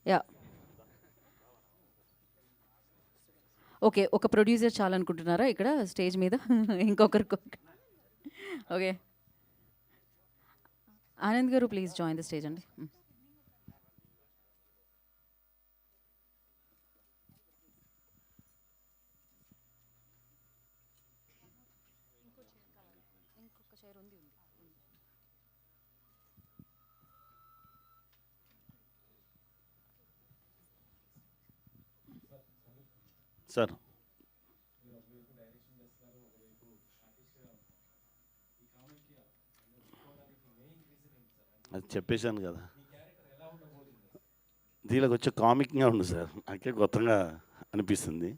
Yeah. Okay. ఒక producer చాలనుకుంటున్నారా ఇక్కడ stage మీద? ఇంకొకరికి ఓకే. ఆనంద్ గారు ప్లీజ్ జాయిన్ ద స్టేజ్ అండి. సార్ అది చెప్పేశాను కదా, దీనికి వచ్చే కామిక్గా ఉంది సార్, నాకే కొత్తగా అనిపిస్తుంది.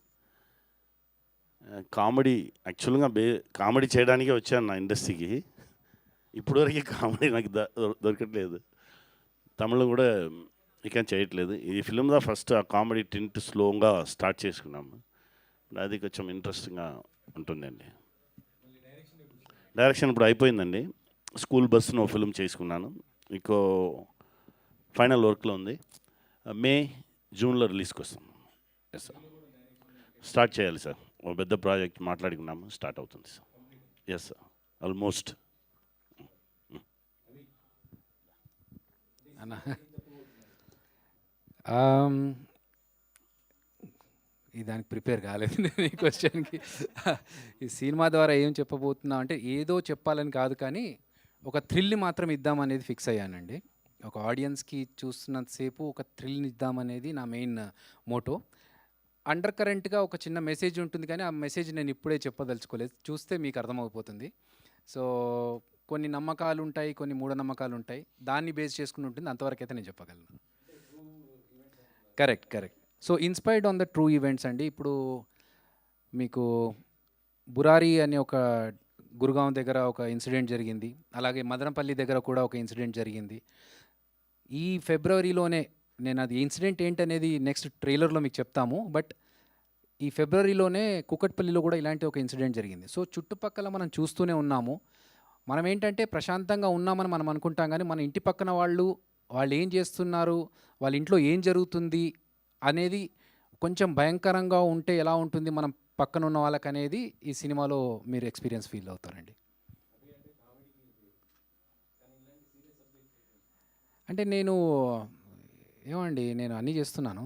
కామెడీ యాక్చువల్గా కామెడీ చేయడానికే వచ్చాను నా ఇండస్ట్రీకి. ఇప్పటివరకు కామెడీ నాకు దొరకట్లేదు. తమిళం కూడా ఇక చేయట్లేదు. ఈ ఫిలింలో ఫస్ట్ ఆ కామెడీ టింట్ స్లోగా స్టార్ట్ చేసుకున్నాము. అది కొంచెం ఇంట్రెస్టింగ్గా ఉంటుందండి. డైరెక్షన్ ఇప్పుడు అయిపోయిందండి. స్కూల్ బస్సును ఫిల్మ్ చేసుకున్నాను. ఇంకో ఫైనల్ వర్క్లో ఉంది. మే జూన్లో రిలీజ్కి వస్తాం. ఎస్ సార్, స్టార్ట్ చేయాలి సార్. ఒక పెద్ద ప్రాజెక్ట్ మాట్లాడుకున్నాము, స్టార్ట్ అవుతుంది సార్. Yes sir, almost. అన్న ఆమ్, ఈ దానికి ప్రిపేర్ కాలేదు నేను ఈ క్వశ్చన్కి. ఈ సినిమా ద్వారా ఏం చెప్పబోతున్నా అంటే ఏదో చెప్పాలని కాదు, కానీ ఒక థ్రిల్ని మాత్రం ఇద్దామనేది ఫిక్స్ అయ్యానండి. ఒక ఆడియన్స్కి చూస్తున్నంతసేపు ఒక థ్రిల్ని ఇద్దామనేది నా మెయిన్ మోటో. అండర్ కరెంట్గా ఒక చిన్న మెసేజ్ ఉంటుంది, కానీ ఆ మెసేజ్ నేను ఇప్పుడే చెప్పదలుచుకోలేదు, చూస్తే మీకు అర్థమైపోతుంది. సో కొన్ని నమ్మకాలు ఉంటాయి, కొన్ని మూఢనమ్మకాలు ఉంటాయి, దాన్ని బేస్ చేసుకుని ఉంటుంది. అంతవరకు అయితే నేను చెప్పగలను. Correct, correct. So inspired on the true events అండి. ఇప్పుడు మీకు బురారి అనే ఒక గురుగాం దగ్గర ఒక ఇన్సిడెంట్ జరిగింది, అలాగే మదనపల్లి దగ్గర కూడా ఒక ఇన్సిడెంట్ జరిగింది. ఈ ఫిబ్రవరిలోనే, నేను అది ఇన్సిడెంట్ ఏంటనేది నెక్స్ట్ ట్రైలర్లో మీకు చెప్తాము, బట్ ఈ ఫిబ్రవరిలోనే కుకట్పల్లిలో కూడా ఇలాంటి ఒక ఇన్సిడెంట్ జరిగింది. సో చుట్టుపక్కల మనం చూస్తూనే ఉన్నాము. మనం ఏంటంటే ప్రశాంతంగా ఉన్నామని మనం అనుకుంటాం, కానీ మన ఇంటి పక్కన వాళ్ళు ఏం చేస్తున్నారు, వాళ్ళ ఇంట్లో ఏం జరుగుతుంది అనేది కొంచెం భయంకరంగా ఉంటే ఎలా ఉంటుంది మనం పక్కన ఉన్న వాళ్ళకి అనేది ఈ సినిమాలో మీరు ఎక్స్పీరియన్స్ ఫీల్ అవుతారండి. అంటే నేను ఏమండి, నేను అన్నీ చేస్తున్నాను.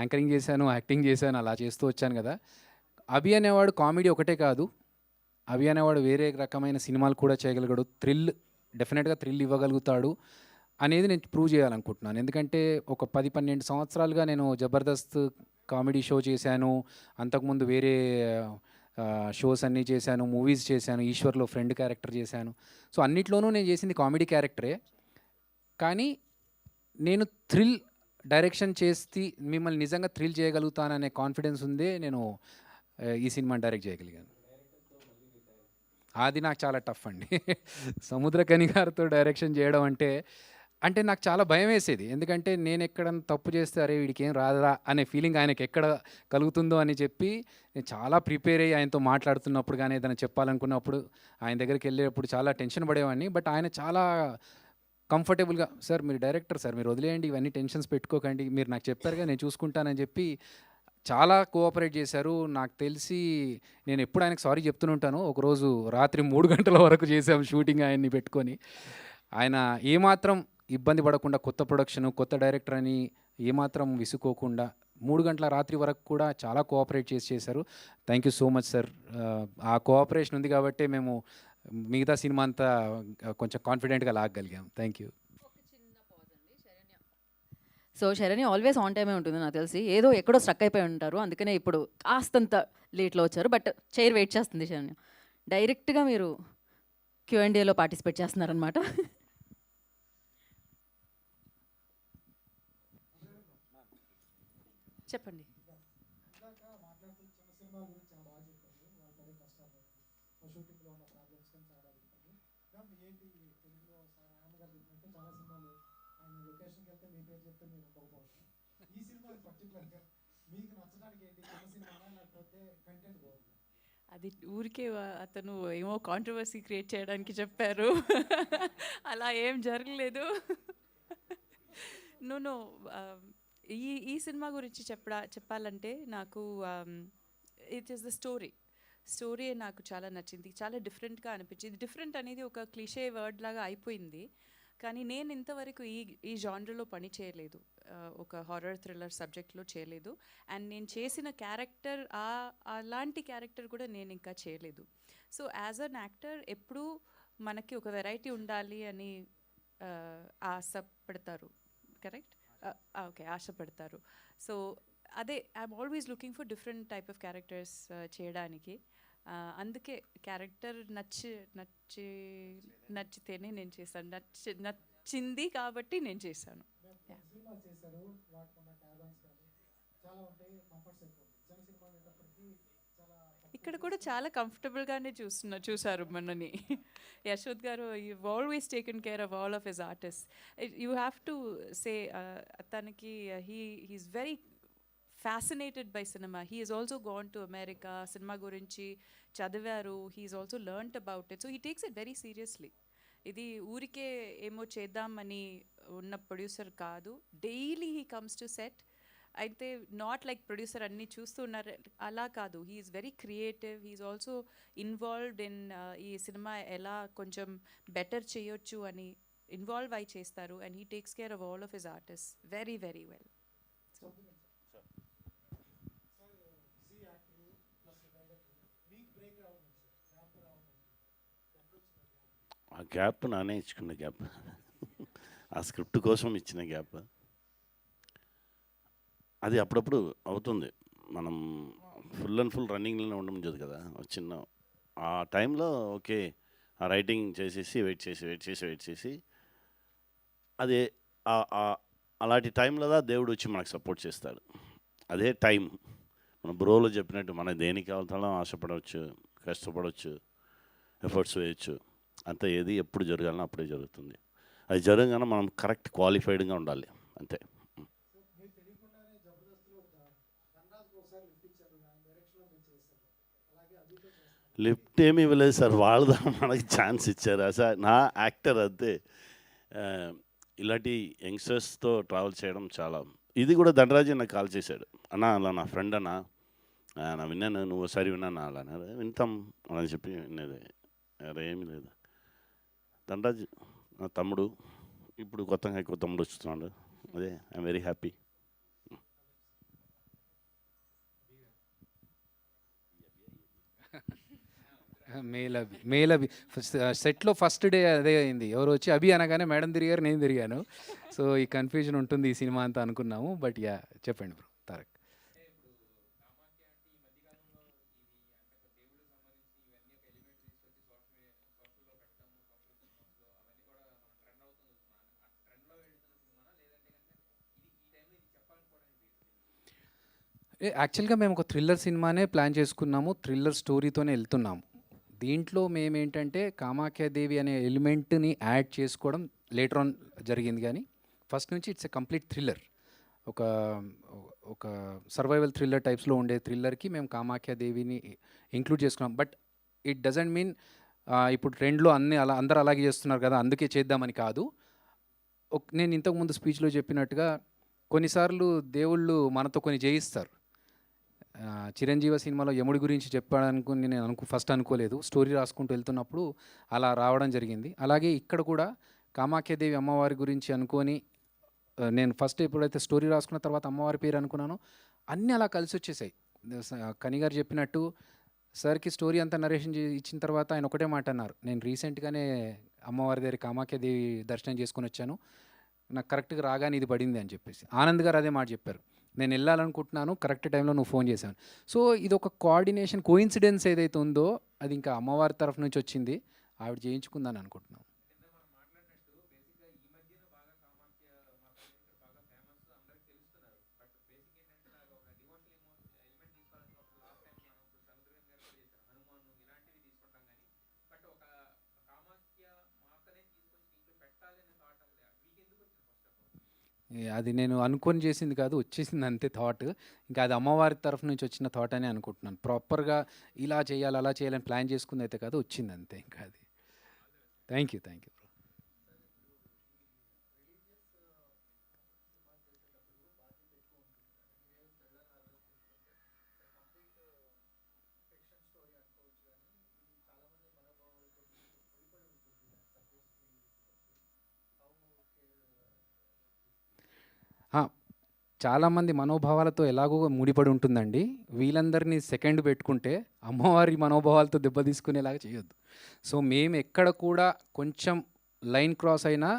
యాంకరింగ్ చేశాను, యాక్టింగ్ చేశాను, అలా చేస్తూ వచ్చాను కదా. అభి అనేవాడు కామెడీ ఒకటే కాదు, అభి అనేవాడు వేరే రకమైన సినిమాలు కూడా చేయగలిగాడు. డెఫినెట్గా థ్రిల్ ఇవ్వగలుగుతాడు అనేది నేను ప్రూవ్ చేయాలనుకుంటున్నాను. ఎందుకంటే ఒక 10-12 సంవత్సరాలుగా నేను జబర్దస్త్ కామెడీ షో చేశాను, అంతకుముందు వేరే షోస్ అన్నీ చేశాను, మూవీస్ చేశాను, ఈశ్వర్లో ఫ్రెండ్ క్యారెక్టర్ చేశాను. సో అన్నిట్లోనూ నేను చేసింది కామెడీ క్యారెక్టరే. కానీ నేను థ్రిల్ డైరెక్షన్ చేసి మిమ్మల్ని నిజంగా థ్రిల్ చేయగలుగుతాననే కాన్ఫిడెన్స్ ఉందే నేను ఈ సినిమాని డైరెక్ట్ చేయగలిగాను. అది నాకు చాలా టఫ్ అండి. సముద్రకని గారితో డైరెక్షన్ చేయడం అంటే నాకు చాలా భయం వేసేది. ఎందుకంటే నేను ఎక్కడన్నా తప్పు చేస్తే అరే వీడికి ఏం రాదురా అనే ఫీలింగ్ ఆయనకి ఎక్కడ కలుగుతుందో అని చెప్పి నేను చాలా ప్రిపేర్ అయ్యి ఆయనతో మాట్లాడుతున్నప్పుడు కానీ ఏదైనా చెప్పాలనుకున్నప్పుడు ఆయన దగ్గరికి వెళ్ళేటప్పుడు చాలా టెన్షన్ పడేవాడిని. బట్ ఆయన చాలా కంఫర్టబుల్గా, సార్ మీరు డైరెక్టర్ సార్, మీరు వదిలేయండి, ఇవన్నీ టెన్షన్స్ పెట్టుకోకండి, మీరు నాకు చెప్పారుగా నేను చూసుకుంటానని చెప్పి చాలా కోఆపరేట్ చేశారు. నాకు తెలిసి నేను ఎప్పుడు ఆయనకు సారీ చెప్తూనే ఉంటాను. ఒకరోజు రాత్రి 3 గంటల వరకు చేసాము షూటింగ్ ఆయన్ని పెట్టుకొని. ఆయన ఏమాత్రం ఇబ్బంది పడకుండా, కొత్త ప్రొడక్షన్, కొత్త డైరెక్టర్ అని ఏమాత్రం విసుకోకుండా 3 గంటల రాత్రి వరకు కూడా చాలా కోఆపరేట్ చేశారు. Thank you so much sir. ఆ కోఆపరేషన్ ఉంది కాబట్టే మేము మిగతా సినిమా అంతా కొంచెం కాన్ఫిడెంట్గా లాగగలిగాం. Thank you. So Sharani always on టైమే ఉంటుంది నాకు తెలిసి. ఏదో ఎక్కడో స్ట్రక్ అయిపోయి ఉంటారు, అందుకనే ఇప్పుడు కాస్తంత లేట్లో వచ్చారు. బట్ చైర్ వెయిట్ చేస్తుంది శరణ్య. డైరెక్ట్గా మీరు Q&Aలో పార్టిసిపేట్ చేస్తున్నారనమాట. చెప్పండి. అది ఊరికే అతను ఏమో కాంట్రవర్సీ క్రియేట్ చేయడానికి చెప్పారు. అలా ఏం జరగలేదు. నో నో ఈ సినిమా గురించి చెప్పాలంటే నాకు ఇట్ ఈస్ ద స్టోరీ నాకు చాలా నచ్చింది, చాలా డిఫరెంట్గా అనిపించింది. డిఫరెంట్ అనేది ఒక క్లిషే వర్డ్ లాగా అయిపోయింది, కానీ నేను ఇంతవరకు ఈ జానర్లో పని చేయలేదు, ఒక హారర్ థ్రిల్లర్ సబ్జెక్ట్లో చేయలేదు. అండ్ నేను చేసిన క్యారెక్టర్ అలాంటి క్యారెక్టర్ కూడా నేను ఇంకా చేయలేదు. సో యాజ్ అన్ యాక్టర్ ఎప్పుడూ మనకి ఒక వెరైటీ ఉండాలి అని ఆశపడతారు, కరెక్ట్? ఓకే, ఆశపడతారు. సో అదే I'm always looking for different type of characters చేయడానికి. అందుకే క్యారెక్టర్ నచ్చితేనే నేను చేశాను, నచ్చింది కాబట్టి నేను చేశాను. ఇక్కడ కూడా చాలా కంఫర్టబుల్గానే చూసారు మనని. Yashod garu, you always taken care of all of his artist. You have to say తనకి he is very fascinated by cinema. He has also gone to America, cinema గురించి చదివారు, he has also learnt about it, so he takes it very seriously. ఇది ఊరికే ఏమో చేద్దామని ఉన్న producer కాదు, daily he comes to set. అయితే నాట్ లైక్ ప్రొడ్యూసర్ అన్నీ చూస్తూ ఉన్నారు అలా కాదు, he is very creative, he is also involved in ఈ సినిమా ఎలా కొంచెం బెటర్ చేయొచ్చు అని ఇన్వాల్వ్ అయి చేస్తారు. And he takes care of all of his artist very very well. ఆ గ్యాప్ నానే ఇచ్చుకున్న గ్యాప్, ఆ స్క్రిప్ట్ కోసం ఇచ్చిన గ్యాప్. అది అప్పుడప్పుడు అవుతుంది, మనం ఫుల్ అండ్ ఫుల్ రన్నింగ్లోనే ఉండదు కదా. చిన్న ఆ టైంలో ఓకే, ఆ రైటింగ్ చేసేసి వెయిట్ చేసి అది అలాంటి టైంలో దేవుడు వచ్చి మనకు సపోర్ట్ చేస్తాడు. అదే టైం మన బ్రోలో చెప్పినట్టు మనం దేనికి కావాలో ఆశపడవచ్చు, కష్టపడవచ్చు, ఎఫర్ట్స్ వేయచ్చు. అంతే, ఏది ఎప్పుడు జరగాలన్నా అప్పుడే జరుగుతుంది. అది జరగగానే మనం కరెక్ట్ క్వాలిఫైడ్గా ఉండాలి, అంతే. లిఫ్ట్ ఏమి ఇవ్వలేదు సార్, వాళ్ళదా మనకి ఛాన్స్ ఇచ్చారు సార్. నా యాక్టర్ అంతే. ఇలాంటి యంగ్స్టర్స్తో ట్రావెల్ చేయడం చాలా. ఇది కూడా ధనరాజు నాకు కాల్ చేశాడు, అన్నా అలా నా ఫ్రెండ్ అన్నా, నా విన్నాను, నువ్వు ఒకసారి విన్నాను అలా వింటాం అని చెప్పి వినేది. అరే ఏమీ లేదు, ధనరాజు నా తమ్ముడు, ఇప్పుడు కొత్తగా ఎక్కువ తమ్ముడు వస్తున్నాడు. అదే ఐఎమ్ వెరీ హ్యాపీ. మేల్ అభి సెట్లో ఫస్ట్ డే అదే అయింది. ఎవరు వచ్చి అభి అనగానే మేడం తిరిగారు, నేను తిరిగాను. సో ఈ కన్ఫ్యూజన్ ఉంటుంది ఈ సినిమా అంతా అనుకున్నాము. బట్ యా, చెప్పండి బ్రో తారక్. యాక్చువల్గా మేము ఒక థ్రిల్లర్ సినిమానే ప్లాన్ చేసుకున్నాము, థ్రిల్లర్ స్టోరీతోనే వెళ్తున్నాము. దీంట్లో మేమేంటంటే కామాఖ్యాదేవి అనే ఎలిమెంట్ని యాడ్ చేసుకోవడం లేటర్ ఆన్ జరిగింది, కానీ ఫస్ట్ నుంచి ఇట్స్ ఎ కంప్లీట్ థ్రిల్లర్. ఒక ఒక సర్వైవల్ థ్రిల్లర్ టైప్స్లో ఉండే థ్రిల్లర్కి మేము కామాఖ్యాదేవిని ఇంక్లూడ్ చేసుకున్నాం. బట్ ఇట్ డజంట్ మీన్ ఇప్పుడు ట్రెండ్లో అందరూ అలాగే చేస్తున్నారు కదా అందుకే చేద్దామని కాదు. నేను ఇంతకుముందు స్పీచ్లో చెప్పినట్టుగా కొన్నిసార్లు దేవుళ్ళు మనతో కొన్ని చేయిస్తారు. చిరంజీవి సినిమాలో యముడి గురించి చెప్పాడనుకుని నేను ఫస్ట్ అనుకోలేదు, స్టోరీ రాసుకుంటూ వెళ్తున్నప్పుడు అలా రావడం జరిగింది. అలాగే ఇక్కడ కూడా కామాఖ్యాదేవి అమ్మవారి గురించి అనుకొని నేను ఫస్ట్ ఎప్పుడైతే స్టోరీ రాసుకున్న తర్వాత అమ్మవారి పేరు అనుకున్నానో అన్నీ అలా కలిసి వచ్చేసాయి. కనిగారు చెప్పినట్టు సార్కి స్టోరీ అంతా నరేషన్ ఇచ్చిన తర్వాత ఆయన ఒకటే మాట అన్నారు, నేను రీసెంట్గానే అమ్మవారి దగ్గర కామాఖ్యాదేవి దర్శనం చేసుకొని వచ్చాను, నాకు కరెక్ట్గా రాగానే ఇది పడింది అని చెప్పేసి ఆనంద్ గారు అదే మాట చెప్పారు. నేను వెళ్ళాలనుకుంటున్నాను, కరెక్ట్ టైంలో నువ్వు ఫోన్ చేశాను. సో ఇది ఒక కోఆర్డినేషన్, కోయిన్సిడెన్స్ ఏదైతే ఉందో అది ఇంకా అమ్మవారి తరఫు నుంచి వచ్చింది, ఆవిడ చేయించుకుందని అనుకుంటున్నాను. అది నేను అనుకొని చేసింది కాదు, వచ్చేసింది అంతే థాట్. ఇంకా అది అమ్మవారి తరఫు నుంచి వచ్చిన థాట్ అని అనుకుంటున్నాను. ప్రాపర్గా ఇలా చేయాలి అలా చేయాలని ప్లాన్ చేసుకుంది అయితే కాదు, వచ్చింది అంతే. ఇంకా అది థ్యాంక్ యూ బ్రో. ఆ, చాలామంది మనోభావాలతో ఎలాగో ముడిపడి ఉంటుందండి. వీళ్ళందరినీ సెకండ్ పెట్టుకుంటే అమ్మవారి మనోభావాలతో దెబ్బ తీసుకునేలాగా చేయొద్దు. సో మేము ఎక్కడ కూడా కొంచెం లైన్ క్రాస్ అయినా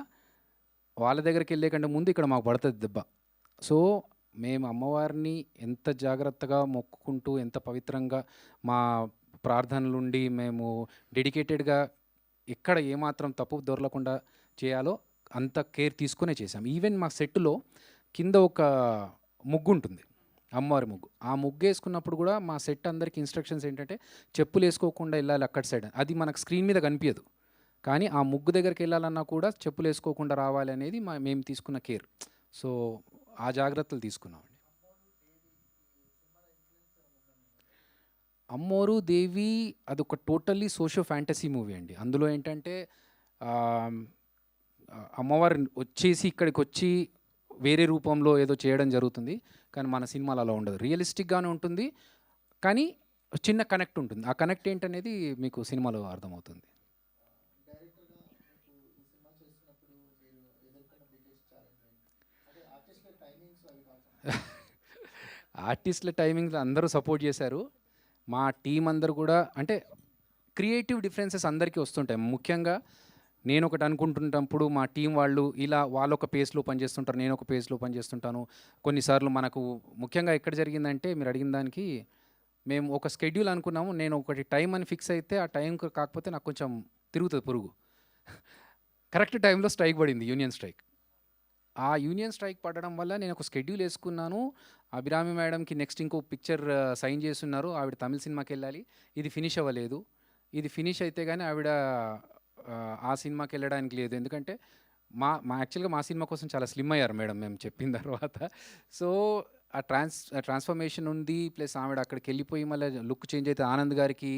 వాళ్ళ దగ్గరికి వెళ్ళే కంటే ముందు ఇక్కడ మాకు పడుతుంది దెబ్బ. సో మేము అమ్మవారిని ఎంత జాగ్రత్తగా మొక్కుకుంటూ, ఎంత పవిత్రంగా మా ప్రార్థనలుండి మేము డెడికేటెడ్గా ఎక్కడ ఏమాత్రం తప్పు దొరలకుండా చేయాలో అంత కేర్ తీసుకునే చేసాం. ఈవెన్ మా సెట్లో కింద ఒక ముగ్గు ఉంటుంది, అమ్మవారి ముగ్గు. ఆ ముగ్గు వేసుకున్నప్పుడు కూడా మా సెట్ అందరికి ఇన్స్ట్రక్షన్స్ ఏంటంటే చెప్పులు వేసుకోకుండా వెళ్ళాలి అక్కడ సైడ్. అది మనకు స్క్రీన్ మీద కనిపించదు, కానీ ఆ ముగ్గు దగ్గరికి వెళ్ళాలన్నా కూడా చెప్పులు వేసుకోకుండా రావాలి అనేది మేము తీసుకున్న కేర్. సో ఆ జాగ్రత్తలు తీసుకున్నామండి. అమ్మోరు దేవి అదొక టోటల్లీ సోషో ఫ్యాంటసీ మూవీ అండి. అందులో ఏంటంటే అమ్మవారు వచ్చేసి ఇక్కడికి వచ్చి వేరే రూపంలో ఏదో చేయడం జరుగుతుంది, కానీ మన సినిమాలో అలా ఉండదు. రియలిస్టిక్గానే ఉంటుంది, కానీ చిన్న కనెక్ట్ ఉంటుంది. ఆ కనెక్ట్ ఏంటనేది మీకు సినిమాలో అర్థమవుతుంది. ఆర్టిస్టుల టైమింగ్స్ అందరూ సపోర్ట్ చేశారు. మా టీం అందరూ కూడా, అంటే క్రియేటివ్ డిఫరెన్సెస్ అందరికీ వస్తుంటాయి. ముఖ్యంగా నేను ఒకటి అనుకుంటున్నప్పుడు మా టీం వాళ్ళు ఇలా వాళ్ళొక పేస్లో పనిచేస్తుంటారు, నేను ఒక పేస్లో పనిచేస్తుంటాను. కొన్నిసార్లు మనకు ముఖ్యంగా ఎక్కడ జరిగిందంటే, మీరు అడిగిన దానికి మేము ఒక స్కెడ్యూల్ అనుకున్నాము. నేను ఒకటి టైం అని ఫిక్స్ అయితే ఆ టైం కాకపోతే నాకు కొంచెం తిరుగుతుంది పురుగు. కరెక్ట్ టైంలో స్ట్రైక్ పడింది, యూనియన్ స్ట్రైక్. ఆ యూనియన్ స్ట్రైక్ పడడం వల్ల నేను ఒక షెడ్యూల్ వేసుకున్నాను. అభిరామి మేడంకి నెక్స్ట్ ఇంకో పిక్చర్ సైన్ చేస్తున్నారు, ఆవిడ తమిళ సినిమాకి వెళ్ళాలి. ఇది ఫినిష్ అవ్వలేదు. ఇది ఫినిష్ అయితే కానీ ఆవిడ ఆ సినిమాకి వెళ్ళడానికి లేదు. ఎందుకంటే యాక్చువల్గా మా సినిమా కోసం చాలా స్లిమ్ అయ్యారు మేడం మేము చెప్పిన తర్వాత. సో ఆ ట్రాన్స్ఫర్మేషన్ ఉంది, ప్లస్ ఆవిడ అక్కడికి వెళ్ళిపోయి మళ్ళీ లుక్ చేంజ్ అయితే ఆనంద్ గారికి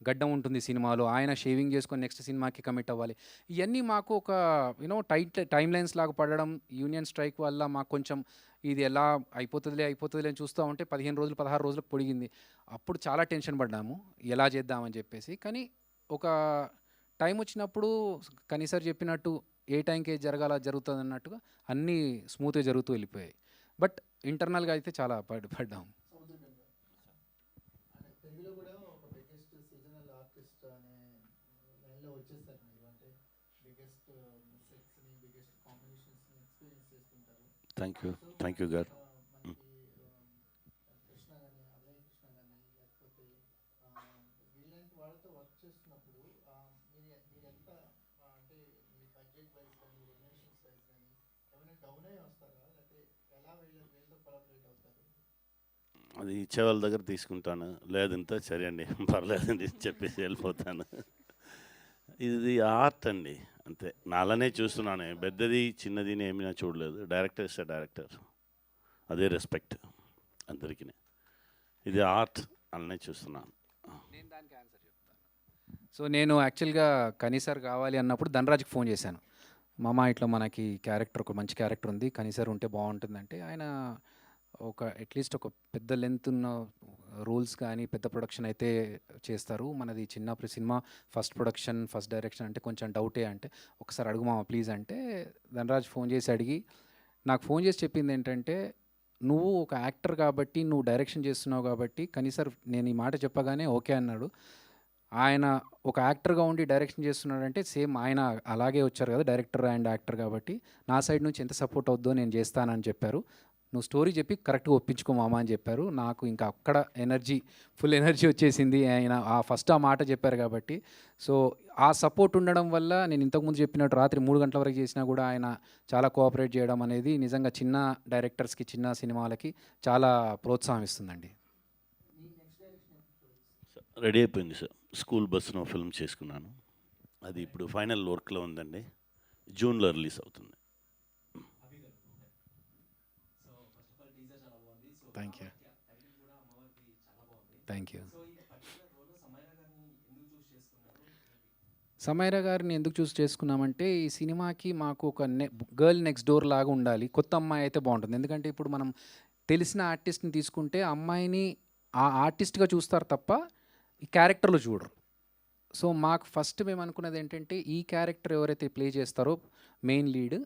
గడ్డం ఉంటుంది సినిమాలో, ఆయన షేవింగ్ చేసుకొని నెక్స్ట్ సినిమాకి కమిట్ అవ్వాలి. ఇవన్నీ మాకు ఒక టైం లైన్స్ లాగా పడడం, యూనియన్ స్ట్రైక్ వల్ల మాకు కొంచెం ఇది ఎలా అయిపోతుందిలే అని చూస్తూ ఉంటే 15 రోజులు 16 రోజులకు పొడిగింది. అప్పుడు చాలా టెన్షన్ పడ్డాము ఎలా చేద్దామని చెప్పేసి. కానీ ఒక టైం వచ్చినప్పుడు కనీసారి చెప్పినట్టు ఏ టైంకి ఏది జరుగుతుంది అన్నట్టుగా అన్నీ స్మూత్గా జరుగుతూ వెళ్ళిపోయాయి. బట్ ఇంటర్నల్గా అయితే చాలా పడ్డాము. థ్యాంక్ యూ గారు. అది ఇచ్చే వాళ్ళ దగ్గర తీసుకుంటాను, లేదు ఇంత సరే అండి పర్లేదండి చెప్పేసి వెళ్ళిపోతాను. ఇది ఆర్ట్ అండి, అంతే. నాలానే చూస్తున్నాను, పెద్దది చిన్నది ఏమీ చూడలేదు. డైరెక్టర్ ఇస్తే డైరెక్టర్, అదే రెస్పెక్ట్ అందరికీ. ఇది ఆర్ట్ అలానే చూస్తున్నాను. నేను దానికి ఆన్సర్ చెప్తాను. సో నేను యాక్చువల్గా కనీసార్ కావాలి అన్నప్పుడు ధనరాజ్కి ఫోన్ చేశాను. మామ ఇట్లా మనకి ఒక మంచి క్యారెక్టర్ ఉంది, కనీసార్ ఉంటే బాగుంటుందంటే ఆయన అట్లీస్ట్ ఒక పెద్ద లెంత్ ఉన్న రోల్స్ కానీ పెద్ద ప్రొడక్షన్ అయితే చేస్తారు. మనది చిన్న cinema, first production first direction అంటే కొంచెం డౌటే. అంటే ఒకసారి అడుగు మామ ప్లీజ్ అంటే ధనరాజ్ ఫోన్ చేసి అడిగి నాకు ఫోన్ చేసి చెప్పింది ఏంటంటే, నువ్వు ఒక యాక్టర్ కాబట్టి, నువ్వు డైరెక్షన్ చేస్తున్నావు కాబట్టి కనీసార్ నేను ఈ మాట చెప్పగానే ఓకే అన్నాడు. ఆయన ఒక యాక్టర్గా ఉండి డైరెక్షన్ చేస్తున్నాడంటే సేమ్ ఆయన అలాగే వచ్చారు కదా, డైరెక్టర్ అండ్ యాక్టర్ కాబట్టి నా సైడ్ నుంచి ఎంత సపోర్ట్ అవుద్దో నేను చేస్తానని చెప్పారు. నువ్వు స్టోరీ చెప్పి కరెక్ట్గా ఒప్పించుకో మామ అని చెప్పారు. నాకు ఇంకా అక్కడ ఫుల్ ఎనర్జీ వచ్చేసింది. ఆయన ఫస్ట్ ఆ మాట చెప్పారు కాబట్టి. సో ఆ సపోర్ట్ ఉండడం వల్ల నేను ఇంతకుముందు చెప్పినట్టు రాత్రి 3 గంటల వరకు చేసినా కూడా ఆయన చాలా కోఆపరేట్ చేయడం అనేది నిజంగా చిన్న డైరెక్టర్స్కి, చిన్న సినిమాలకి చాలా ప్రోత్సాహం ఇస్తుందండి. రెడీ అయిపోయింది సార్. స్కూల్ బస్సును ఫిల్మ్ చేసుకున్నాను, అది ఇప్పుడు ఫైనల్ వర్క్లో ఉందండి. జూన్లో రిలీజ్ అవుతుంది. Thank you. సమైరా గారిని ఎందుకు చూస్ చేసుకున్నామంటే, ఈ సినిమాకి మాకు ఒక గర్ల్ నెక్స్ట్ డోర్ లాగా ఉండాలి, కొత్త అమ్మాయి అయితే బాగుంటుంది. ఎందుకంటే ఇప్పుడు మనం తెలిసిన ఆర్టిస్ట్ని తీసుకుంటే అమ్మాయిని ఆ ఆర్టిస్ట్గా చూస్తారు తప్ప ఈ క్యారెక్టర్లో చూడరు. సో మాకు ఫస్ట్ మేము అనుకున్నది ఏంటంటే, ఈ క్యారెక్టర్ ఎవరైతే ప్లే చేస్తారో మెయిన్ లీడ్,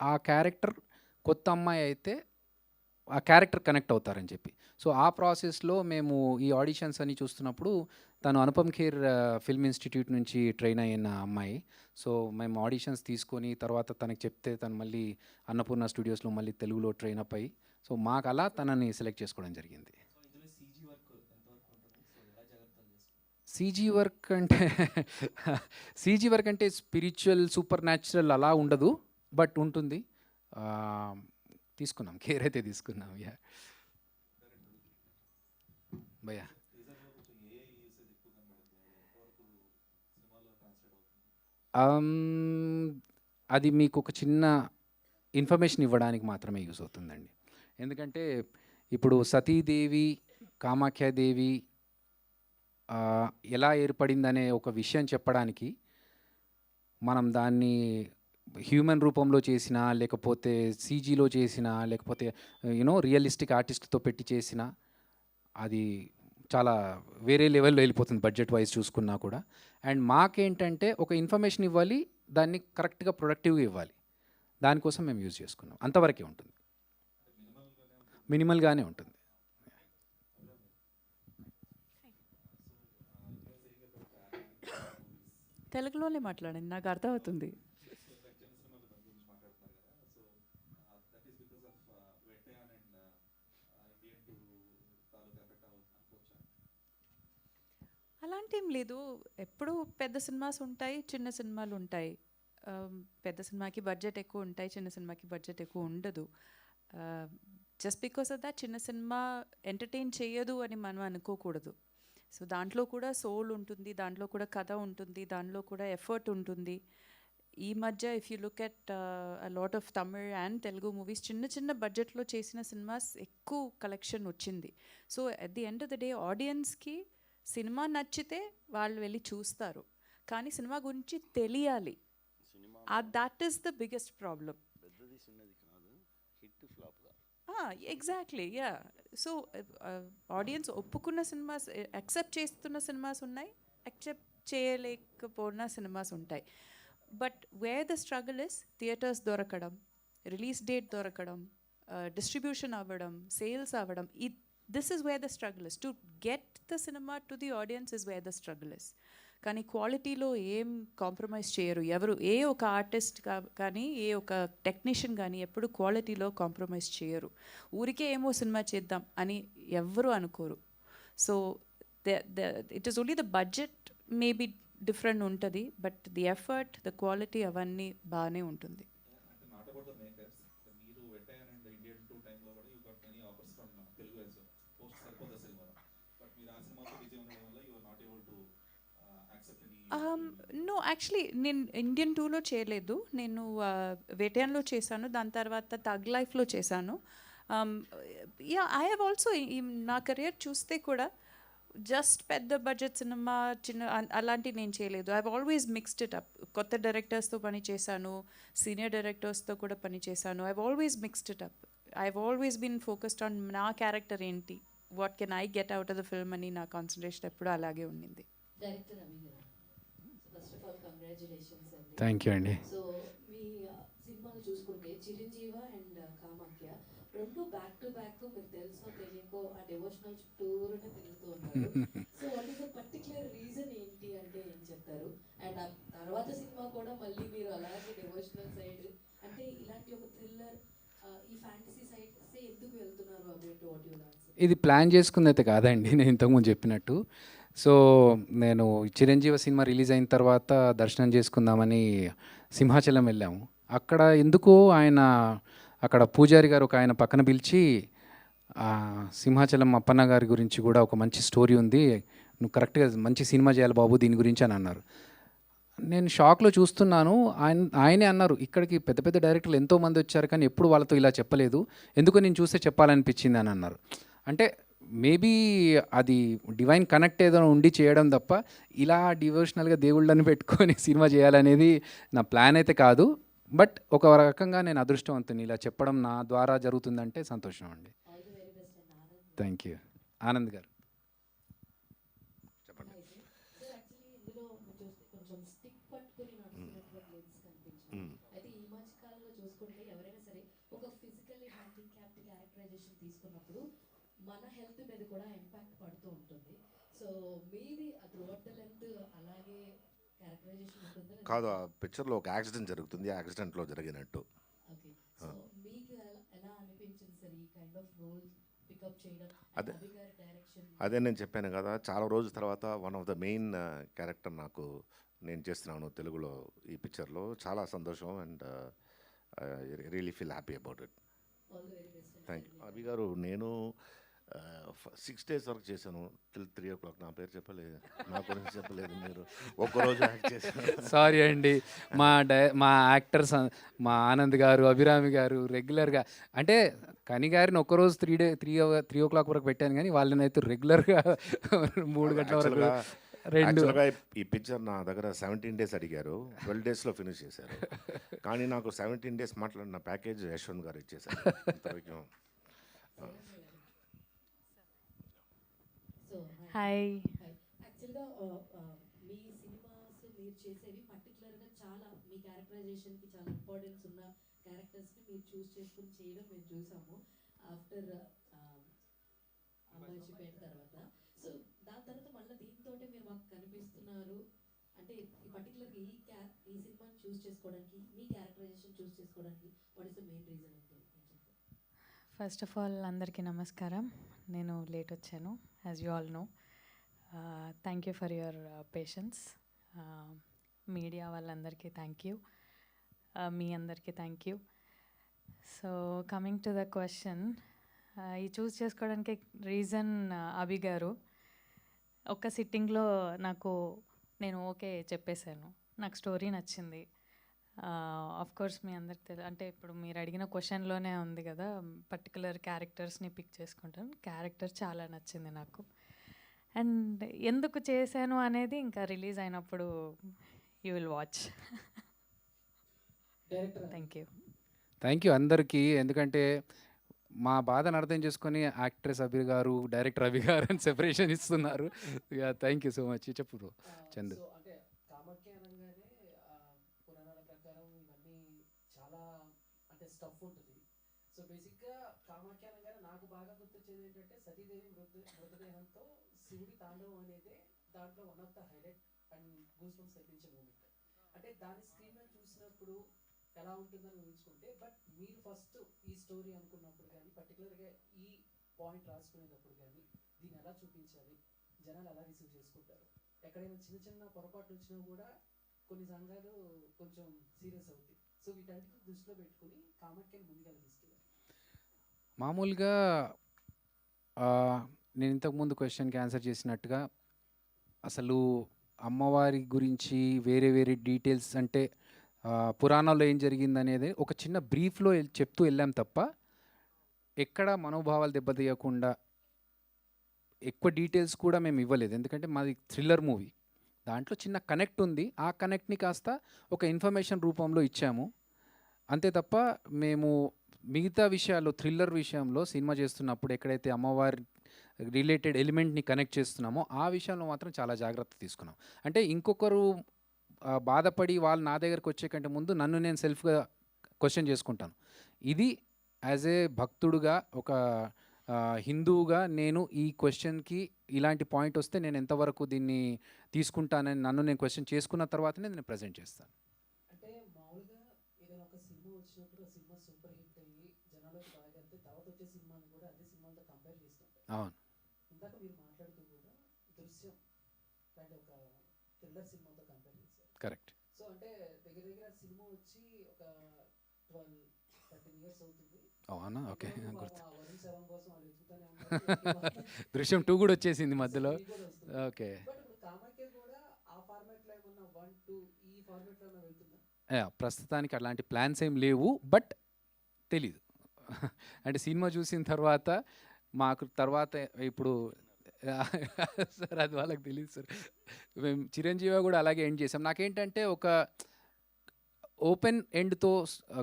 ఆ క్యారెక్టర్ కొత్త అమ్మాయి అయితే ఆ క్యారెక్టర్ కనెక్ట్ అవుతారని చెప్పి. సో ఆ ప్రాసెస్లో మేము ఈ ఆడిషన్స్ అని చూస్తున్నప్పుడు తను అనుపమ్ ఖేర్ ఫిల్మ్ ఇన్స్టిట్యూట్ నుంచి ట్రైన్ అయిన అమ్మాయి. సో మేము ఆడిషన్స్ తీసుకొని తర్వాత తనకి చెప్తే తను మళ్ళీ అన్నపూర్ణ స్టూడియోస్లో మళ్ళీ తెలుగులో ట్రైన్ అప్ అయ్యి, సో మాకు అలా తనని సెలెక్ట్ చేసుకోవడం జరిగింది. సీజీ వర్క్ అంటే సీజీ వర్క్ అంటే స్పిరిచువల్ సూపర్ న్యాచురల్ అలా ఉండదు, బట్ ఉంటుంది. ఆ, తీసుకున్నాం, కేర్ అయితే తీసుకున్నాం. యా భయ్యా. అది మీకు ఒక చిన్న ఇన్ఫర్మేషన్ ఇవ్వడానికి మాత్రమే యూస్ అవుతుందండి. ఎందుకంటే ఇప్పుడు సతీదేవి, కామాఖ్యాదేవి ఎలా ఏర్పడిందనే ఒక విషయం చెప్పడానికి మనం దాన్ని హ్యూమన్ రూపంలో చేసినా, లేకపోతే సీజీలో చేసినా, లేకపోతే రియలిస్టిక్ ఆర్టిస్ట్తో పెట్టి చేసినా అది చాలా వేరే లెవెల్లో వెళ్ళిపోతుంది బడ్జెట్ వైజ్ చూసుకున్నా కూడా. అండ్ మాకేంటంటే ఒక ఇన్ఫర్మేషన్ ఇవ్వాలి, దాన్ని కరెక్ట్గా ప్రొడక్టివ్గా ఇవ్వాలి. దానికోసం మేము యూజ్ చేసుకున్నాం. అంతవరకే ఉంటుంది, మినిమల్గానే ఉంటుంది. తెలుగులోనే మాట్లాడండి, నాకు అర్థమవుతుంది. అలాంటి ఏం లేదు. ఎప్పుడు పెద్ద సినిమాస్ ఉంటాయి, చిన్న సినిమాలు ఉంటాయి. పెద్ద సినిమాకి బడ్జెట్ ఎక్కువ ఉంటాయి, చిన్న సినిమాకి బడ్జెట్ ఎక్కువ ఉండదు. జస్ట్ బికాస్ ఆఫ్ దట్ చిన్న సినిమా ఎంటర్టైన్ చేయదు అని మనం అనుకోకూడదు. సో దాంట్లో కూడా సోల్ ఉంటుంది, దాంట్లో కూడా కథ ఉంటుంది, దాంట్లో కూడా ఎఫర్ట్ ఉంటుంది. ఈ మధ్య if you look at lot of Tamil and Telugu movies, చిన్న చిన్న బడ్జెట్లో చేసిన సినిమాస్ ఎక్కువ కలెక్షన్ వచ్చింది. So at the end of the day ఆడియన్స్కి సినిమా నచ్చితే వాళ్ళు వెళ్ళి చూస్తారు, కానీ సినిమా గురించి తెలియాలి. That is the biggest problem. Exactly, yeah. So audience ఒప్పుకున్న సినిమాస్, యాక్సెప్ట్ చేస్తున్న సినిమాస్ ఉన్నాయి, యాక్సెప్ట్ చేయలేకపోయిన సినిమాస్ ఉంటాయి. But where the struggle is theatres దొరకడం, రిలీజ్ డేట్ దొరకడం, డిస్ట్రిబ్యూషన్ అవ్వడం, సేల్స్ అవ్వడం. This is where the struggle is. To get the cinema to the audience is where the struggle is. కానీ క్వాలిటీలో ఏం compromise చేయరు ఎవరు. ఏ ఒక ఆర్టిస్ట్ కానీ, ఏ ఒక టెక్నీషియన్ కానీ ఎప్పుడు క్వాలిటీలో కాంప్రమైజ్ చేయరు. ఊరికే ఏమో సినిమా చేద్దాం అని ఎవ్వరూ అనుకోరు. So it is only the budget maybe different ఉంటుంది, but the effort, the quality అవన్నీ బాగానే ఉంటుంది. నో, యాక్చువల్లీ నేను ఇండియన్ 2లో చేయలేదు. నేను వేటయాన్లో చేశాను, దాని తర్వాత తగ్ లైఫ్లో చేశాను. యా, ఐ హ్యావ్ ఆల్సో నా కెరియర్ చూస్తే కూడా జస్ట్ పెద్ద బడ్జెట్ సినిమా, చిన్న అలాంటివి నేను చేయలేదు. I have always mixed it up. కొత్త డైరెక్టర్స్తో పని చేశాను, సీనియర్ డైరెక్టర్స్తో కూడా పని చేశాను. I have always mixed it up. I have always been focused on నా క్యారెక్టర్ ఏంటి, what can I get out of the film అని నా కాన్సన్ట్రేషన్ ఎప్పుడు అలాగే ఉండింది. థ్యాంక్ యూ అండి. సో మీ సినిమాలు చూసుకుంటే చిరంజీవ అండ్ కామాఖ్య రెండు బ్యాక్ టు బ్యాక్ మీకు తెలుసో తెలియకో ఆ డివోషనల్ చుట్టూరునే తిరుగుతూ ఉన్నారు. So what is the particular reason ఏంటి అంటే ఏం చెప్తారు? అండ్ ఆ తర్వాత సినిమా కూడా మళ్ళీ మీరు అలాగే డివోషనల్ సైడ్, అంటే ఇలాంటి ఒక థ్రిల్లర్, ఈ ఫ్యాంటసీ సైడ్ ఎందుకు వెళ్తున్నారు అబౌట్ వాట్ యు ఆన్సర్? ఇది ప్లాన్ చేసుకుంది అయితే కాదండి, నేను ఇంతకుముందు చెప్పినట్టు. సో నేను చిరంజీవి సినిమా రిలీజ్ అయిన తర్వాత దర్శనం చేసుకుందామని సింహాచలం వెళ్ళాము. అక్కడ ఎందుకో ఆయన అక్కడ పూజారి గారు ఒక ఆయన పక్కన పిలిచి, సింహాచలం అప్పన్న గారి గురించి కూడా ఒక మంచి స్టోరీ ఉంది, నువ్వు కరెక్ట్గా మంచి సినిమా చేయాలి బాబు దీని గురించి అని అన్నారు. నేను షాక్లో చూస్తున్నాను. ఆయనే అన్నారు, ఇక్కడికి పెద్ద పెద్ద డైరెక్టర్లు ఎంతోమంది వచ్చారు కానీ ఎప్పుడు వాళ్ళతో ఇలా చెప్పలేదు, ఎందుకో నేను చూస్తే చెప్పాలనిపించింది అని అన్నారు. అంటే మేబీ అది డివైన్ కనెక్ట్ ఏదో ఉండి చేయడం తప్ప ఇలా డివోషనల్గా దేవుళ్ళని పెట్టుకొని సినిమా చేయాలనేది నా ప్లాన్ అయితే కాదు. బట్ ఒక రకంగా నేను అదృష్టవంతుని, ఇలా చెప్పడం నా ద్వారా జరుగుతుందంటే సంతోషం అండి. Thank you. ఆనంద్ గారు చెప్పండి. అయితే ఈ మధ్య కాలంలో చూసుకుంటే ఎవరైనా సరే ఒక ఫిజికల్లీ యాక్టింగ్ క్యారెక్టరైజేషన్ తీసుకున్నప్పుడు మన హెల్త్ మీద కూడా ఇంపాక్ట్ పడుతూ ఉంటుంది. సో మీది త్రూఅవుట్ ద లెంత్ అలాగే క్యారెక్టరైజేషన్ ఉంటుందా? కాదు, ఆ పిక్చర్లో ఒక యాక్సిడెంట్ జరుగుతుంది, ఆ యాక్సిడెంట్లో జరిగినట్టు. ఓకే. సో మీకు ఎలా అనిపించింది సార్ ఈ కైండ్ ఆఫ్ రోల్ పికప్ చేయడం? అదే అభి గారి డైరెక్షన్ అదే నేను చెప్పాను కదా, చాలా రోజుల తర్వాత one of the main character నాకు నేను చేస్తున్నాను తెలుగులో ఈ పిక్చర్లో. చాలా సంతోషం and really feel happy about it. All the very best. Thank you. Abhi garu, నేను 6 days వర్క్ చేశాను till 3 o'clock. నా పేరు చెప్పలేదు, నా గురించి చెప్పలేదు మీరు. ఒక్కరోజు యాక్ట్ చేశాను. సారీ అండి. మా యాక్టర్స్ మా ఆనంద్ గారు, అభిరామి గారు రెగ్యులర్గా, అంటే కని గారిని ఒక్కరోజు 3 o'clock వరకు పెట్టాను, కానీ వాళ్ళని అయితే రెగ్యులర్గా 3 గంటల వరకు యాక్చువల్గా ఈ పిక్చర్ నా దగ్గర 17 days అడిగారు, 12 daysలో ఫినిష్ చేశారు. కానీ నాకు 17 days మాట్లాడిన ప్యాకేజ్ యశ్వంత్ గారు ఇచ్చేశారు. ఇంతవరకు సో హాయ్. యాక్చువల్గా మీ సినిమాస్ మీరు చేసేవి పర్టికులర్గా చాలా మీ క్యారెక్టరైజేషన్కి చాలా ఇంపార్టెన్స్ ఉన్న క్యారెక్టర్స్ని మీరు చూస్ చేసుకుని చేయడం మేము చూసాము ఆఫ్టర్ అంబాజీపేట తర్వాత. సో దాని తర్వాత మళ్ళీ దీంతో మీరు మాకు కనిపిస్తున్నారు అంటే ఈ పర్టికులర్గా ఈ సినిమాని చూస్ చేసుకోవడానికి, మీ క్యారెక్టరైజేషన్ చూస్ చేసుకోవడానికి what is the main reason అంటే? ఫస్ట్ ఆఫ్ ఆల్ అందరికీ నమస్కారం. నేను లేట్ వచ్చాను, as you all know. Thank you for your patience. Media వాళ్ళందరికీ థ్యాంక్ యూ, మీ అందరికీ thank you. So coming to the question, ఈ చూస్ చేసుకోవడానికి రీజన్ అభి గారు. ఒక్క సిట్టింగ్లో నేను ఓకే చెప్పేశాను, నాకు స్టోరీ నచ్చింది. ఆఫ్ కోర్స్ మీ అందరికి తెలియదు, అంటే ఇప్పుడు మీరు అడిగిన క్వశ్చన్లోనే ఉంది కదా, పర్టికులర్ క్యారెక్టర్స్ని పిక్ చేసుకుంటాను. క్యారెక్టర్ చాలా నచ్చింది నాకు. అండ్ ఎందుకు చేశాను అనేది ఇంకా రిలీజ్ అయినప్పుడు you will watch. Thank you అందరికీ. ఎందుకంటే మా బాధను అర్థం చేసుకొని యాక్ట్రెస్ అభి గారు, డైరెక్టర్ అభి గారు అని సెపరేషన్ ఇస్తున్నారు. Thank you so much. చెప్పు బ్రో చందు. సో అంటే కామాఖ్య అనగానే పురాణాల ప్రకారం ఇవన్నీ చాలా అంటే స్టఫ్ ఉంటుంది. సో బేసిక్గా కామాఖ్య అనగానే నాకు బాగా గుర్తొచ్చేది ఏంటంటే సతీదేవి మృతదేహంతో శివుడి తాండవం అనేది దాంట్లో one of the highlight and goose bumps తెప్పించే మూమెంట్. అంటే దాని స్క్రీన్ మీద చూసినప్పుడు ఎలా ఉంటుందని ఊహించుకుంటే, బట్ మీరు ఫస్ట్ ఈ స్టోరీ అనుకున్నప్పుడు కానీ పర్టికులర్గా ఈ పాయింట్ రాసుకునేటప్పుడు కానీ దీన్ని ఎలా చూపించాలి, జనాలు ఎలా రిసీవ్ చేసుకుంటారు, ఎక్కడైనా చిన్న చిన్న పొరపాట్లు వచ్చినా కూడా కొన్ని సంఘాలు కొంచెం సీరియస్ అవుతాయి. సో వీటన్నిటిని దృష్టిలో పెట్టుకుని కామాఖ్యని ముందుగా తీసుకెళ్ళారు. మామూలుగా నేను ఇంతకుముందు క్వశ్చన్కి ఆన్సర్ చేసినట్టుగా అసలు అమ్మవారి గురించి వేరే వేరే డీటెయిల్స్ అంటే పురాణాల్లో ఏం జరిగింది అనేది ఒక చిన్న బ్రీఫ్లో చెప్తూ వెళ్ళాం తప్ప ఎక్కడ మనోభావాలు దెబ్బతీయకుండా ఎక్కువ డీటెయిల్స్ కూడా మేము ఇవ్వలేదు. ఎందుకంటే మాది థ్రిల్లర్ మూవీ, దాంట్లో చిన్న కనెక్ట్ ఉంది, ఆ కనెక్ట్ని కాస్త ఒక ఇన్ఫర్మేషన్ రూపంలో ఇచ్చాము అంతే తప్ప మేము మిగతా విషయాల్లో థ్రిల్లర్ విషయంలో సినిమా చేస్తున్నప్పుడు ఎక్కడైతే అమ్మవారి రిలేటెడ్ ఎలిమెంట్ని కనెక్ట్ చేస్తున్నామో ఆ విషయంలో మాత్రం చాలా జాగ్రత్త తీసుకున్నాం. అంటే ఇంకొకరు బాధపడి వాళ్ళు నా దగ్గరకు వచ్చే కంటే ముందు నన్ను నేను సెల్ఫ్గా క్వశ్చన్ చేసుకుంటాను. ఇది యాజ్ ఏ భక్తుడుగా ఒక హిందువుగా నేను ఈ క్వశ్చన్కి ఇలాంటి పాయింట్ వస్తే నేను ఎంతవరకు దీన్ని తీసుకుంటానని నన్ను నేను క్వశ్చన్ చేసుకున్న తర్వాతనే నేను ప్రజెంట్ చేస్తాను. అంటే మామూలుగా ఏదైనా ఒక సినిమా వచ్చినప్పుడు ఆ సినిమా సూపర్ హిట్ అయ్యి జనాలకు బాగా వెళ్తే తర్వాత వచ్చే సినిమాని కూడా అదే సినిమాలతో కంపేర్ చేస్తుంటారు. అవును, ఇందాక మీరు మాట్లాడుతూ కూడా దృశ్యం అంటే ఒక థ్రిల్లర్ సినిమాతో కంపేర్ చేశారు. కరెక్ట్. సో అంటే దగ్గర దగ్గర సినిమా వచ్చి ఒక 12-13 years అవుతుంది. అవునా, ఓకే. గుర్తు వరుణ్ శరం కోసం వాళ్ళు వెతుకుతానే ఉన్నారు. దృశ్యం 2 కూడా వచ్చేసింది మధ్యలో. ఓకే, బట్ ఇప్పుడు కామాఖ్య కూడా ఆ ఫార్మాట్ లో ఏమన్నా 1, 2 ఈ ఫార్మాట్ లో వెళ్తుందా? ప్రస్తుతానికి అలాంటి ప్లాన్స్ ఏం లేవు, బట్ తెలీదు. అంటే సినిమా చూసిన తర్వాత మాకు తర్వాత ఇప్పుడు సార్ అది వాళ్ళకి తెలియదు సార్. మేము చిరంజీవి కూడా అలాగే ఎండ్ చేసాం. నాకేంటంటే ఒక ఓపెన్ ఎండ్తో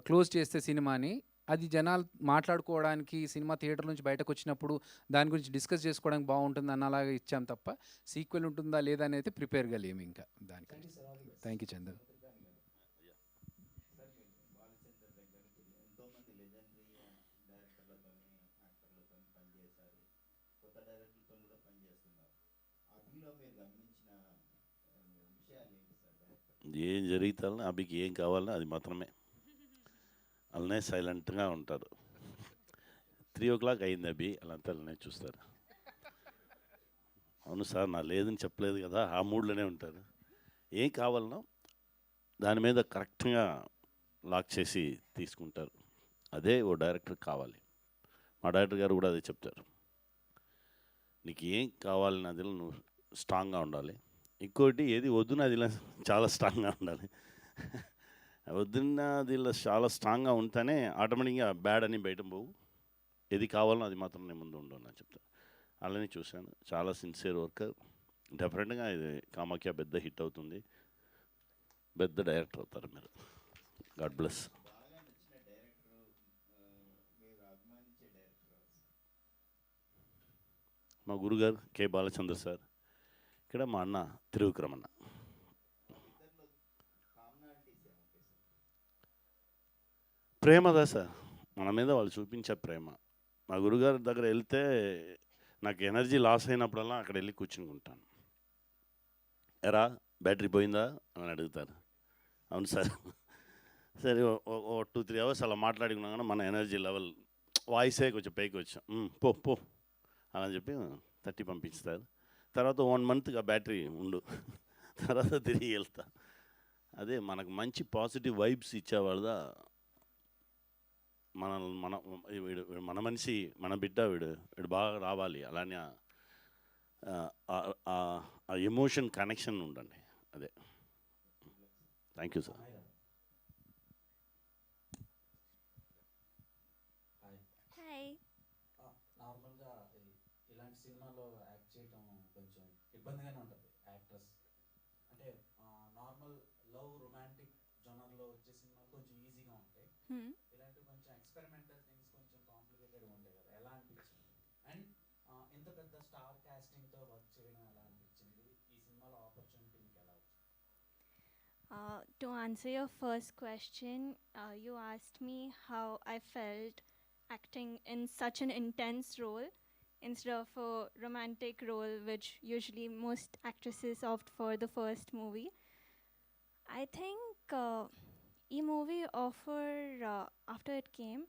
క్లోజ్ చేస్తే సినిమాని అది జనాలు మాట్లాడుకోవడానికి సినిమా థియేటర్ నుంచి బయటకు వచ్చినప్పుడు దాని గురించి డిస్కస్ చేసుకోవడానికి బాగుంటుంది అన్నలాగా ఇచ్చాం తప్ప సీక్వెల్ ఉంటుందా లేదా అనేది ప్రిపేర్గా లేము ఇంకా దానికి. థ్యాంక్ యూ చంద్ర. కొత్త డైరెక్టర్తో కూడా పనిచేస్తున్నారు. ఆ టీంలో మీరు గమనించిన విషయాలు ఏంటి సార్? డైరెక్టర్ ఏం జరుగుతానో అభికి ఏం కావాలో అది మాత్రమే. అలానే సైలెంట్గా ఉంటారు. 3 o'clock అయింది అభి, అలాంతా అలానే చూస్తారు. అవును సార్, నా లేదని చెప్పలేదు కదా, ఆ మూడ్లోనే ఉంటారు. ఏం కావాలనో దాని మీద కరెక్ట్గా లాక్ చేసి తీసుకుంటారు. అదే ఓ డైరెక్టర్ కావాలి. మా డైరెక్టర్ గారు కూడా అదే చెప్తారు. నీకు ఏం కావాలని అదిలో నువ్వు స్ట్రాంగ్గా ఉండాలి. ఇంకోటి ఏది వద్దున అదిలో చాలా స్ట్రాంగ్గా ఉండాలి. వద్దున్న అదిలో చాలా స్ట్రాంగ్గా ఉంటేనే ఆటోమేటిక్గా బ్యాడ్ అని బయట పోవు. ఏది కావాలో అది మాత్రం నేను ముందు ఉండవు అని చెప్తాను. అలానే చూశాను. చాలా సిన్సియర్ వర్కర్. డెఫినెట్గా ఇది కామాఖ్య పెద్ద హిట్ అవుతుంది. పెద్ద డైరెక్టర్ అవుతారు మీరు. God bless. బాగా నచ్చిన డైరెక్టర్, మీరు అభిమానించే డైరెక్టర్ ఎవరు సార్? మా గురుగారు కె బాలచంద్ర సార్. ఇక్కడ మా అన్న త్రివిక్రమన్న. ఇద్దరిలో కామనాలిటీస్ ఏముంటాయి సార్? ప్రేమదా సార్, మన మీద వాళ్ళు చూపించే ప్రేమ. మా గురుగారి దగ్గర వెళ్తే నాకు ఎనర్జీ లాస్ అయినప్పుడల్లా అక్కడ వెళ్ళి కూర్చుంటాను. ఎరా బ్యాటరీ పోయిందా అని అడుగుతారు. అవును సార్. సరే, 2-3 hours అలా మాట్లాడుకున్నాం కానీ మన ఎనర్జీ లెవెల్ వాయిసే కొంచెం పైకి వచ్చాం. పో పో అలా చెప్పి తట్టి పంపిస్తారు. తర్వాత 1 month బ్యాటరీ ఉండు, తర్వాత తిరిగి వెళ్తా. అదే మనకు మంచి పాజిటివ్ వైబ్స్ ఇచ్చేవాళ్ళదా. మన మన వీడు మన మనిషి, మన బిడ్డ, వీడు బాగా రావాలి. అలానే ఆ ఎమోషన్ కనెక్షన్ ఉండండి. అదే. Thank you sir. హాయ్. నార్మల్గా ఇలాంటి సినిమాలో యాక్ట్ చేయటం కొంచెం ఇబ్బందిగానే ఉంటుంది యాక్టర్స్. అంటే నార్మల్ లవ్ రొమాంటిక్ జోనర్లో వచ్చే సినిమాలు కొంచెం ఈజీగా ఉంటాయి. ఇలాంటి కొంచెం ఎక్స్పెరిమెంటల్ థింగ్స్ కొంచెం కాంప్లికేటెడ్గా ఉంటాయి కదా, ఎలా అనిపించింది? అండ్ ఇంత పెద్ద స్టార్ కాస్టింగ్తో వర్క్ చేయడం ఎలా అనిపించింది? ఈ సినిమాలో ఆపర్చునిటీ మీకు ఎలా వచ్చింది? To answer your first question, you asked me how I felt acting in such an intense role instead of a romantic role, which usually most actresses opt for the first movie. I think movie offer after it came,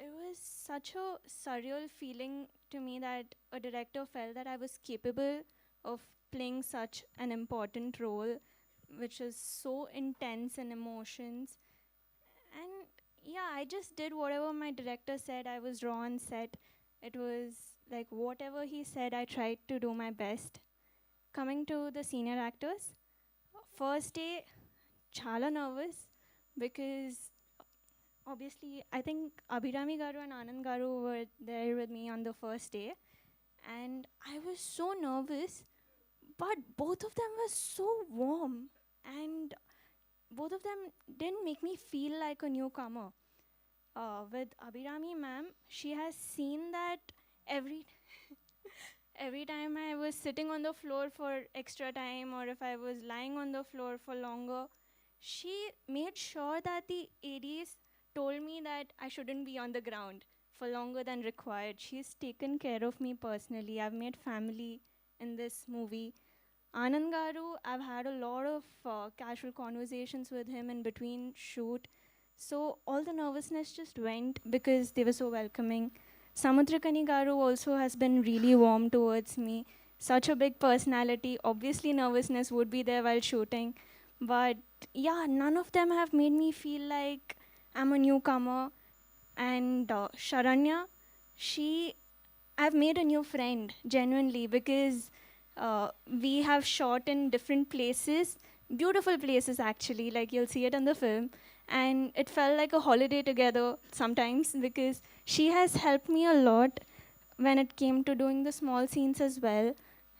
it was such a surreal feeling to me that a director felt that I was capable of playing such an important role, which is so intense in emotions. And yeah, I just did whatever my director said. I was raw on set. It was like whatever he said, I tried to do my best. Coming to the senior actors, first day, chala nervous because obviously I think Abhirami Garu and Anand Garu were there with me on the first day, and I was so nervous, but both of them were so warm, and both of them didn't make me feel like a newcomer. With Abhirami ma'am, she has seen that every time I was sitting on the floor for extra time, or if I was lying on the floor for longer, she made sure that the ADs told me that I shouldn't be on the ground for longer than required. She's taken care of me personally. I've made family in this movie. Anand Garu, I've had a lot of casual conversations with him in between shoot. So all the nervousness just went because they were so welcoming. Samudrakani Garu also has been really warm towards me. Such a big personality. Obviously nervousness would be there while shooting. But yeah, none of them have made me feel like I'm a newcomer. And Sharanya, I've made a new friend, genuinely, because we have shot in different places, beautiful places actually, like you'll see it in the film. And it felt like a holiday together sometimes because she has helped me a lot when it came to doing the small scenes as well.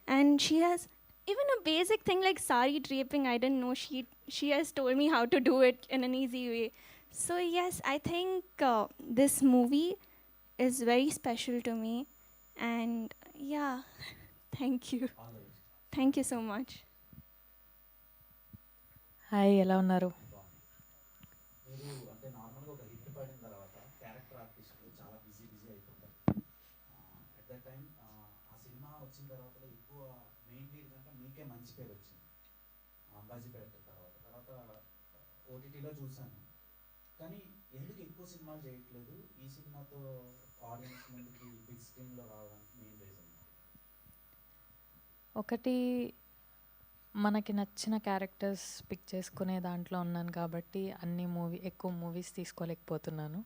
And she has, even a basic thing like sari draping, I didn't know, she has told me how to do it in an easy way. So yes, I think this movie is very special to me. And yeah, thank you. Thank you so much. Hi, ఎలా ఉన్నారు? మీరు అంటే నార్మల్గా ఒక hit పడిన తర్వాత character ఆర్టిస్టులు చాలా బిజీ అయిపోతారు. అట్ ద దట్ టైం ఆ సినిమా వచ్చిన తర్వాత ఎక్కువ మెయిన్ లీడ్ కంటే మీకే మంచి పేరు వచ్చింది అంబాజీపేట తర్వాత ఓటీటీలో చూశాను. కానీ ఎందుకు ఎక్కువ సినిమాలు చేయట్లేదు, ఈ సినిమాతో ఆడియన్స్ ముందుకి బిగ్ స్క్రీన్లో రావడానికి మెయిన్ రీజన్? ఒకటి, మనకి నచ్చిన క్యారెక్టర్స్ పిక్ చేసుకునే దాంట్లో ఉన్నాను కాబట్టి ఎక్కువ మూవీస్ తీసుకోలేకపోతున్నాను.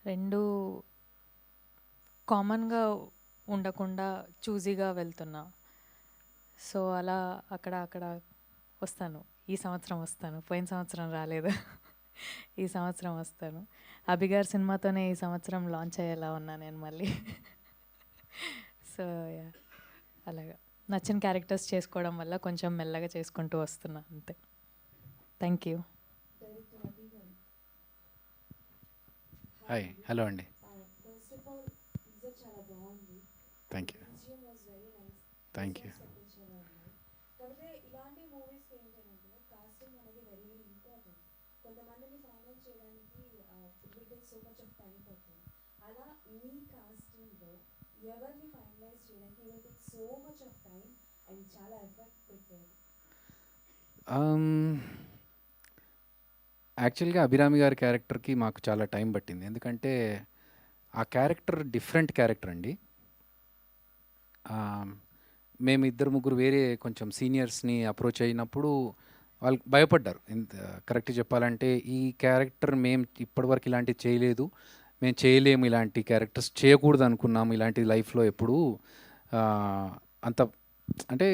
రెండు, కామన్గా ఉండకుండా చూజీగా వెళ్తున్నా. సో అలా అక్కడ వస్తాను. ఈ సంవత్సరం వస్తాను, పోయిన సంవత్సరం రాలేదు. ఈ సంవత్సరం వస్తాను. అభిగారి సినిమాతోనే ఈ సంవత్సరం లాంచ్ అయ్యేలా ఉన్నా నేను మళ్ళీ. సో యా, అలాగా నచ్చిన క్యారెక్టర్స్ చేసుకోవడం వల్ల కొంచెం మెల్లగా చేసుకుంటూ వస్తున్నా అంతే. Thank you. హాయ్, హలో అండి. ఫస్ట్ ఆఫ్ ఆల్ టీజర్ చాలా బాగుంది. Thank you. విజయం was very nice. Thank you. కాకపోతే ఇలాంటి మూవీస్ ఏంటంటే కాస్టింగ్ అనేది వెరీ వెరీ ఇంపార్టెంట్. కొంతమందిని ఫైనల్ చేయడానికి it will take so much of time పడుతుంది. అలా మీ కాస్టింగ్లో ఎవరిని ఫైనలైజ్ చేయడానికి it will take so much of time and చాలా ఎఫర్ట్ పెట్టారు? యాక్చువల్గా అభిరామి గారి క్యారెక్టర్కి మాకు చాలా టైం పట్టింది. ఎందుకంటే ఆ క్యారెక్టర్ డిఫరెంట్ క్యారెక్టర్ అండి. మేము ఇద్దరు ముగ్గురు వేరే కొంచెం సీనియర్స్ని అప్రోచ్ అయినప్పుడు వాళ్ళు భయపడ్డారు. కరెక్ట్ చెప్పాలంటే ఈ క్యారెక్టర్ మేము ఇప్పటివరకు ఇలాంటివి చేయలేదు, మేము చేయలేము, ఇలాంటి క్యారెక్టర్స్ చేయకూడదు అనుకున్నాము, ఇలాంటి లైఫ్లో ఎప్పుడు అంత అంటే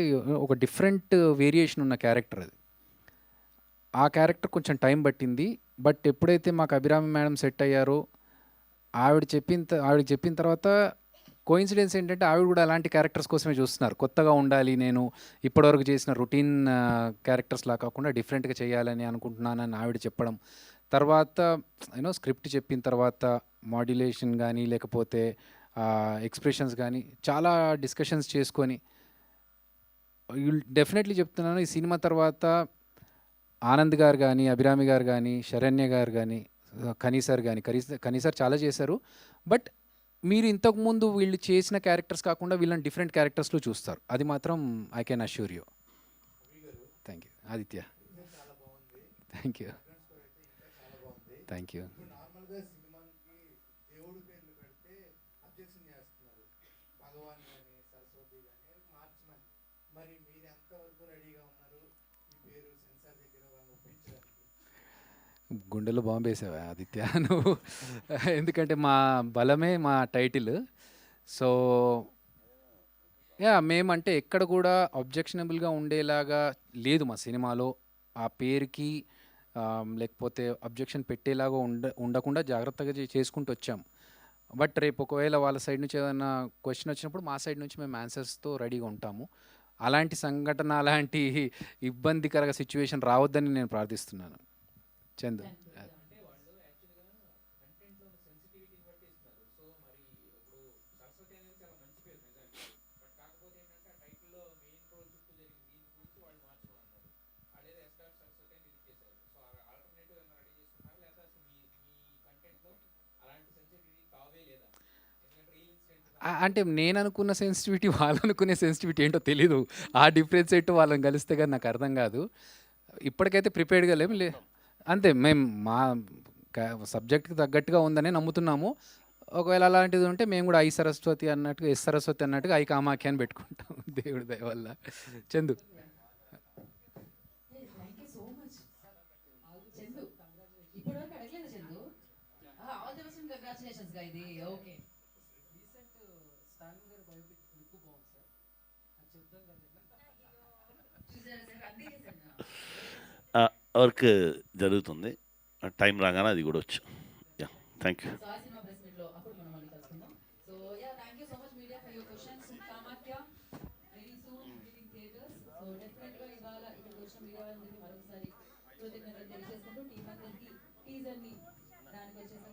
ఒక డిఫరెంట్ వేరియేషన్ ఉన్న క్యారెక్టర్ అది. ఆ క్యారెక్టర్ కొంచెం టైం పట్టింది. బట్ ఎప్పుడైతే మాకు అభిరామి మేడం సెట్ అయ్యారో ఆవిడకి చెప్పిన తర్వాత కోయిన్సిడెన్స్ ఏంటంటే ఆవిడ కూడా అలాంటి క్యారెక్టర్స్ కోసమే చూస్తున్నారు. కొత్తగా ఉండాలి, నేను ఇప్పటివరకు చేసిన రొటీన్ క్యారెక్టర్స్లా కాకుండా డిఫరెంట్గా చేయాలని అనుకుంటున్నానని ఆవిడ చెప్పడం. తర్వాత స్క్రిప్ట్ చెప్పిన తర్వాత మాడ్యులేషన్ కానీ లేకపోతే ఎక్స్ప్రెషన్స్ కానీ చాలా డిస్కషన్స్ చేసుకొని డెఫినెట్లీ చెప్తున్నాను, ఈ సినిమా తర్వాత ఆనంద్ గారు కానీ, అభిరామి గారు కానీ, శరణ్య గారు కానీ, కనీసార్ చాలా చేశారు. బట్ మీరు ఇంతకుముందు వీళ్ళు చేసిన క్యారెక్టర్స్ కాకుండా వీళ్ళని డిఫరెంట్ క్యారెక్టర్స్లో చూస్తారు, అది మాత్రం I can assure you. Thank you Aditya. Thank you. Thank you. గుండెలో బాంబు వేసావా ఆదిత్య నువ్వు? ఎందుకంటే మా బలమే మా టైటిల్. సో మేమంటే ఎక్కడ కూడా అబ్జెక్షనబుల్గా ఉండేలాగా లేదు మా సినిమాలో. ఆ పేరుకి లేకపోతే అబ్జెక్షన్ పెట్టేలాగా ఉండకుండా జాగ్రత్తగా చేసుకుంటూ వచ్చాము. బట్ రేపు ఒకవేళ వాళ్ళ సైడ్ నుంచి ఏదైనా క్వశ్చన్ వచ్చినప్పుడు మా సైడ్ నుంచి మేము ఆన్సర్స్తో రెడీగా ఉంటాము. అలాంటి సంఘటన, అలాంటి ఇబ్బందికర సిచ్యువేషన్ రావద్దని నేను ప్రార్థిస్తున్నాను. చందు. అంటే నేను అనుకున్న సెన్సిటివిటీ వాళ్ళు అనుకునే సెన్సిటివిటీ ఏంటో తెలీదు. ఆ డిఫరెన్స్ ఏంటో వాళ్ళని కలిస్తే కానీ నాకు అర్థం కాదు. ఇప్పటికైతే ప్రిపేర్డ్గా లేము. అంతే, మేము మా సబ్జెక్ట్కి తగ్గట్టుగా ఉందనే నమ్ముతున్నాము. ఒకవేళ అలాంటిది ఉంటే మేము కూడా ఐ సరస్వతి అన్నట్టుగా, ఎస్ సరస్వతి అన్నట్టుగా ఐ కామాఖ్య అని పెట్టుకుంటాం దేవుడి దయ వల్ల. చందు. వర్క్ జరుగుతుంది, టైం రాగానే అది కూడా వచ్చు. Yeah, thank you. కృతజ్ఞతలు తెలియజేసుకుంటూ టీం అందరికీ టీజర్ని